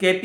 KP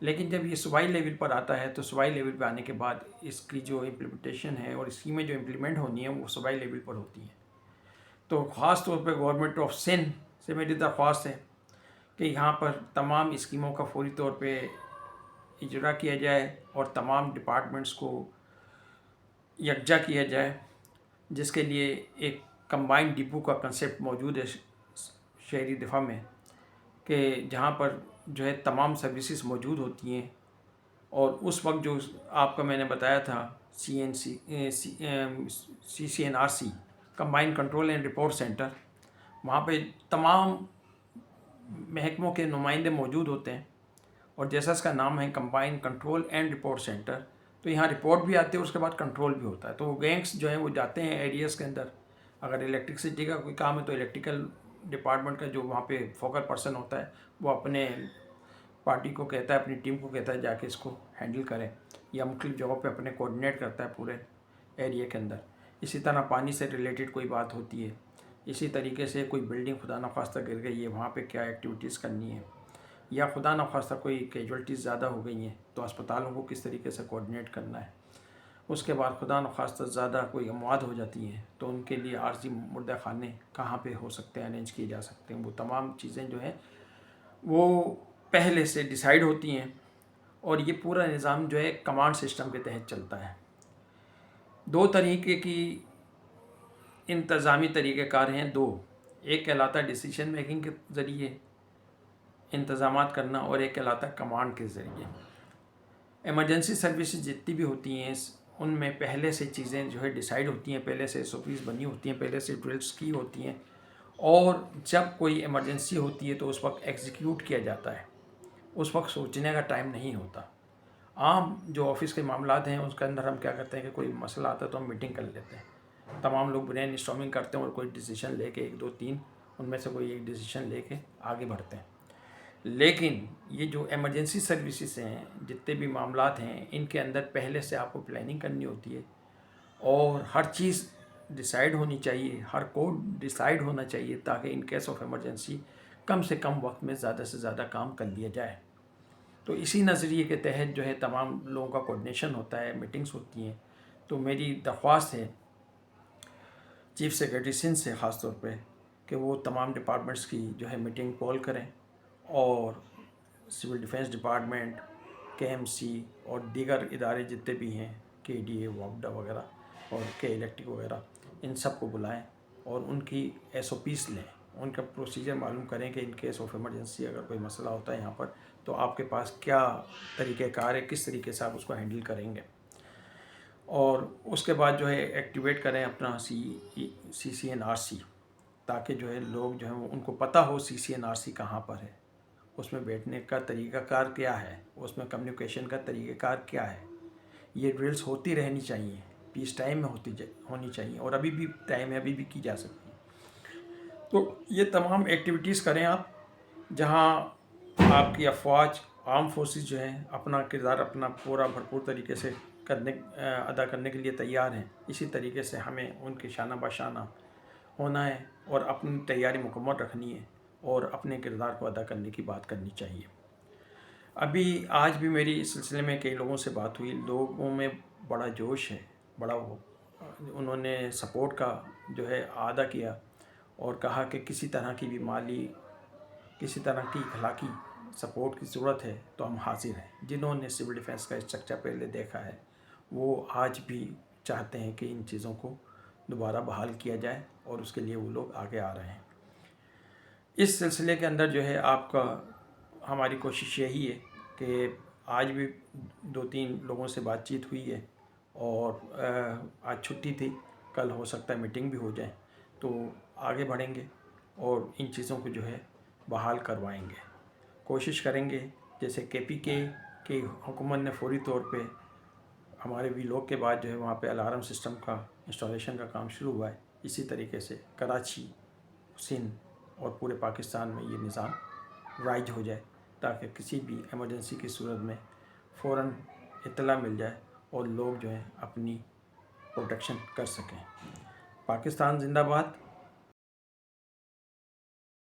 لیکن جب یہ صوبائی لیول پر آتا ہے تو صوبائی لیول پہ آنے کے بعد اس کی جو امپلیمنٹیشن ہے اور اسکیمیں جو امپلیمنٹ ہونی ہیں وہ صوبائی لیول پر ہوتی ہیں. تو خاص طور پہ گورنمنٹ آف سندھ سے میری درخواست ہے کہ یہاں پر تمام اسکیموں کا فوری طور پہ اجرا کیا جائے اور تمام ڈپارٹمنٹس کو یکجا کیا جائے، جس کے لیے ایک کمبائنڈ ڈپو کا کنسیپٹ موجود ہے شہری دفاع میں، کہ جہاں پر جو ہے تمام سروسز موجود ہوتی ہیں. اور اس وقت جو آپ کا میں نے بتایا تھا CCNRC combined control and report centre, وہاں پہ تمام محکموں کے نمائندے موجود ہوتے ہیں. اور جیسا اس کا نام ہے combined control and report centre, تو یہاں رپورٹ بھی آتی ہے اور اس کے بعد کنٹرول بھی ہوتا ہے. تو وہ گینگس جو ہیں وہ جاتے ہیں ایریاز کے اندر. اگر الیکٹرکسٹی کا کوئی کام ہے تو الیکٹریکل ڈپارٹمنٹ کا جو وہاں پہ فوکل پرسن ہوتا ہے وہ اپنے پارٹی کو کہتا ہے، اپنی ٹیم کو کہتا ہے جا کے اس کو ہینڈل کریں، یا مختلف جگہوں پہ اپنے کوآرڈینیٹ کرتا ہے پورے ایریا کے اندر. اسی طرح پانی سے ریلیٹڈ کوئی بات ہوتی ہے، اسی طریقے سے کوئی بلڈنگ خدا نخواستہ گر گئی ہے، وہاں پہ کیا ایکٹیویٹیز کرنی ہے، یا خدا نخواستہ کوئی کیجولٹیز زیادہ ہو گئی ہیں تو اسپتالوں کو کس طریقے سے کوآرڈینیٹ کرنا ہے. اس کے بعد خدا نخواستہ زیادہ کوئی اموات ہو جاتی ہیں تو ان کے لیے عارضی مردہ خانے کہاں پہ ہو سکتے ہیں، ارینج کیے جا سکتے ہیں. وہ تمام چیزیں جو ہیں وہ پہلے سے ڈیسائیڈ ہوتی ہیں، اور یہ پورا نظام جو ہے کمانڈ سسٹم کے تحت چلتا ہے. دو طریقے کی انتظامی طریقہ کار ہیں، ایک کہلاتا ہے ڈیسیشن میکنگ کے ذریعے انتظامات کرنا، اور ایک کہلاتا ہے کمانڈ کے ذریعے. ایمرجنسی سروسز جتنی بھی ہوتی ہیں ان میں پہلے سے چیزیں جو ہے ڈیسائیڈ ہوتی ہیں، پہلے سے SOPs بنی ہوتی ہیں، پہلے سے ڈرلس کی ہوتی ہیں، اور جب کوئی ایمرجنسی ہوتی ہے تو اس وقت ایگزیکیوٹ کیا جاتا ہے. اس وقت سوچنے کا ٹائم نہیں ہوتا. عام جو آفس کے معاملات ہیں اس کے اندر ہم کیا کرتے ہیں کہ کوئی مسئلہ آتا ہے تو ہم میٹنگ کر لیتے ہیں، تمام لوگ برین اسٹارمنگ کرتے ہیں اور کوئی ڈیسیشن لے کے 1 2 3 ان میں سے کوئی ایک ڈیسیشن لے کے آگے بڑھتے ہیں. لیکن یہ جو ایمرجنسی سروسز ہیں، جتنے بھی معاملات ہیں، ان کے اندر پہلے سے آپ کو پلاننگ کرنی ہوتی ہے، اور ہر چیز ڈیسائیڈ ہونی چاہیے، ہر کوڈ ڈیسائیڈ ہونا چاہیے، تاکہ ان کیس آف ایمرجنسی کم سے کم وقت میں زیادہ سے زیادہ کام کر لیا جائے. تو اسی نظریے کے تحت جو ہے تمام لوگوں کا کوآرڈینیشن ہوتا ہے، میٹنگز ہوتی ہیں. تو میری درخواست ہے چیف سیکرٹری سندھ سے خاص طور پہ کہ وہ تمام ڈپارٹمنٹس کی جو ہے میٹنگ کال کریں، اور سول ڈیفینس ڈپارٹمنٹ، KMC اور دیگر ادارے جتنے بھی ہیں، KDA WAPDA وغیرہ اور الیکٹرک وغیرہ، ان سب کو بلائیں اور ان کی SOPs لیں، ان کا پروسیجر معلوم کریں کہ ان کیس آف ایمرجنسی اگر کوئی مسئلہ ہوتا ہے یہاں پر تو آپ کے پاس کیا طریقہ کار ہے، کس طریقے سے آپ اس کو ہینڈل کریں گے. اور اس کے بعد جو ہے ایکٹیویٹ کریں اپنا CCNRC، تاکہ جو ہے لوگ جو ہیں ان کو پتہ ہو CCNRC کہاں پر ہے، اس میں بیٹھنے کا طریقہ کار کیا ہے، اس میں کمیونیکیشن کا طریقہ کار کیا ہے. یہ ڈرلس ہوتی رہنی چاہیے، پیس ٹائم میں ہونی چاہیے، اور ابھی بھی ٹائم ہے، ابھی بھی کی جا سکتی ہے. تو یہ تمام ایکٹیویٹیز کریں آپ، جہاں آپ کی افواج، آرم فورسز جو ہیں اپنا کردار اپنا پورا بھرپور طریقے سے ادا کرنے کے لیے تیار ہیں. اسی طریقے سے ہمیں ان کے شانہ بشانہ ہونا ہے اور اپنی تیاری مکمل رکھنی ہے اور اپنے کردار کو ادا کرنے کی بات کرنی چاہیے. آج بھی میری اس سلسلے میں کئی لوگوں سے بات ہوئی، لوگوں میں بڑا جوش ہے، انہوں نے سپورٹ کا جو ہے اعادہ کیا اور کہا کہ کسی طرح کی بھی مالی، کسی طرح کی اخلاقی سپورٹ کی ضرورت ہے تو ہم حاضر ہیں. جنہوں نے سول ڈیفینس کا اسٹرکچر پہلے دیکھا ہے وہ آج بھی چاہتے ہیں کہ ان چیزوں کو دوبارہ بحال کیا جائے، اور اس کے لیے وہ لوگ آگے آ رہے ہیں. اس سلسلے کے اندر جو ہے ہماری کوشش یہی ہے کہ آج بھی 2 3 لوگوں سے بات چیت ہوئی ہے، اور آج چھٹی تھی، کل ہو سکتا ہے میٹنگ بھی ہو جائے، تو آگے بڑھیں گے اور ان چیزوں کو جو ہے بحال کروائیں گے. کوشش کریں گے جیسے KPK کی حکومت نے فوری طور پہ ہمارے ویلوگ کے بعد جو ہے وہاں پہ الارم سسٹم کا انسٹالیشن کا کام شروع ہوا ہے، اسی طریقے سے کراچی، سندھ اور پورے پاکستان میں یہ نظام رائج ہو جائے، تاکہ کسی بھی ایمرجنسی کی صورت میں فوراً اطلاع مل جائے اور لوگ جو ہیں اپنی پروٹیکشن کر سکیں. پاکستان زندہ باد.